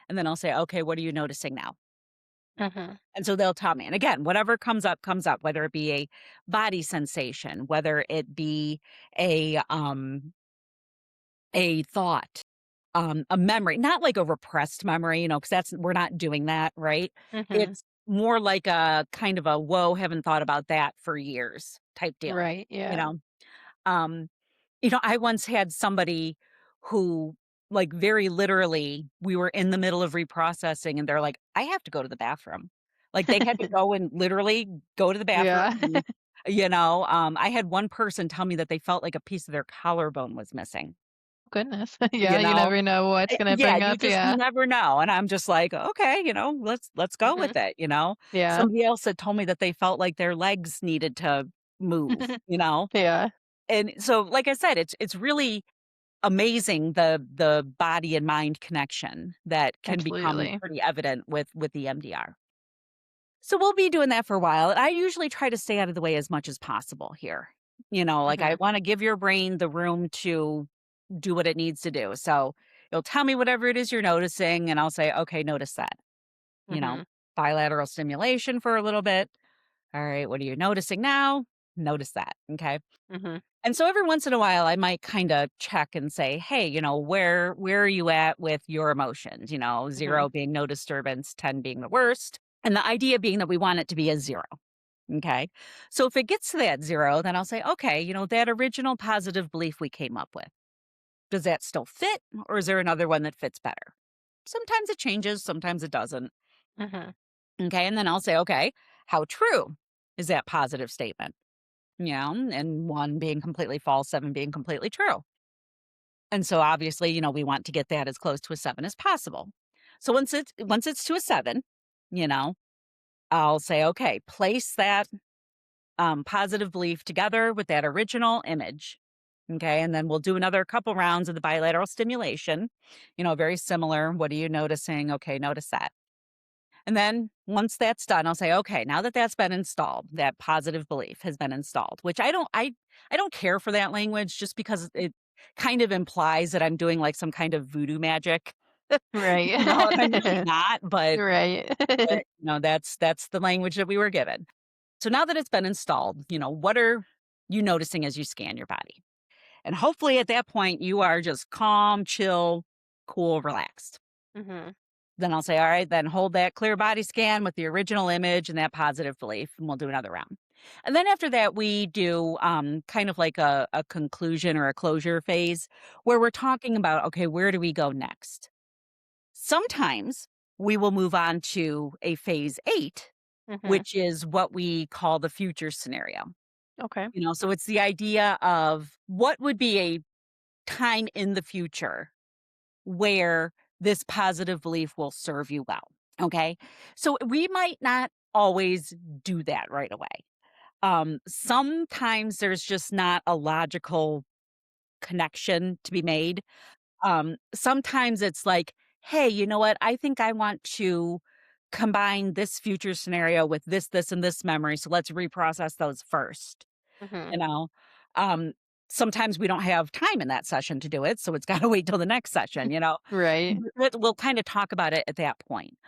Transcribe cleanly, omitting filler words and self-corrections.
And then I'll say, okay, what are you noticing now? Mhm. And so they'll tell me. And again, whatever comes up, whether it be a body sensation, whether it be a um a thought, a memory, not like a repressed memory, because that's we're not doing that, right? Mhm. It's more like a kind of a whoa, haven't thought about that for years type deal, Right, you yeah. know? Um, I once had somebody who, like, very literally, we were in the middle of reprocessing and they're like, I have to go to the bathroom. Like, they had to go and literally go to the bathroom. Yeah. I had one person tell me that they felt like a piece of their collarbone was missing, Goodness. you Yeah, you know? never know what's gonna Yeah, bring you up, just you yeah. never know, and I'm just like, "Okay, let's go Mhm. with it." Yeah. Somebody else had told me that they felt like their legs needed to move. Yeah, And so, like I said, it's really amazing the body and mind connection that can become absolutely. pretty evident with the EMDR. So we'll be doing that for a while, and I usually try to stay out of the way as much as possible here. Like, I Mhm. wanna give your brain the room to do what it needs to do. So you'll tell me whatever it is you're noticing, and I'll say, okay, notice that. You know, Mhm. Bilateral stimulation for a little bit. All right, what are you noticing now? Notice that. Okay. Mhm. And so every once in a while, I might kind of check and say, hey, where are you at with your emotions? Mhm. 0 being no disturbance, 10 being the worst. And the idea being that we want it to be a 0. Okay. So if it gets to that 0, then I'll say, okay, that original positive belief we came up with. Does that still fit, or is there another one that fits better? Sometimes it changes, sometimes it doesn't. Mhm. Okay, and then I'll say, okay, how true is that positive statement? And 1 being completely false, 7 being completely true. And so obviously, we want to get that as close to a 7 as possible. So once it's to a 7, you know, I'll say, okay, place that positive belief together with that original image. Okay. And then we'll do another couple rounds of the bilateral stimulation, very similar. What are you noticing? Okay. Notice that. And then once that's done, I'll say, okay, now that that's been installed, that positive belief has been installed, which I don't care for that language just because it kind of implies that I'm doing like some kind of voodoo magic, and I'm really Right. not, but Right. that's the language that we were given. So now that it's been installed, what are you noticing as you scan your body? And hopefully at that point, you are just calm, chill, cool, relaxed. Mhm. Then I'll say, all right, then hold that clear body scan with the original image and that positive belief, and we'll do another round. And then after that, we do kind of like a conclusion or a closure phase where we're talking about, okay, where do we go next? Sometimes we will move on to a phase 8, Mhm. which is what we call the future scenario. Okay. So it's the idea of what would be a time in the future where this positive belief will serve you well. Okay. So we might not always do that right away. Sometimes there's just not a logical connection to be made. Sometimes it's like, hey, you know what? I think I want to combine this future scenario with this, and this memory. So let's reprocess those first. Mhm. You know, um, Sometimes we don't have time in that session to do it, so it's gotta wait till the next session. Right. We'll kinda talk about it at that point.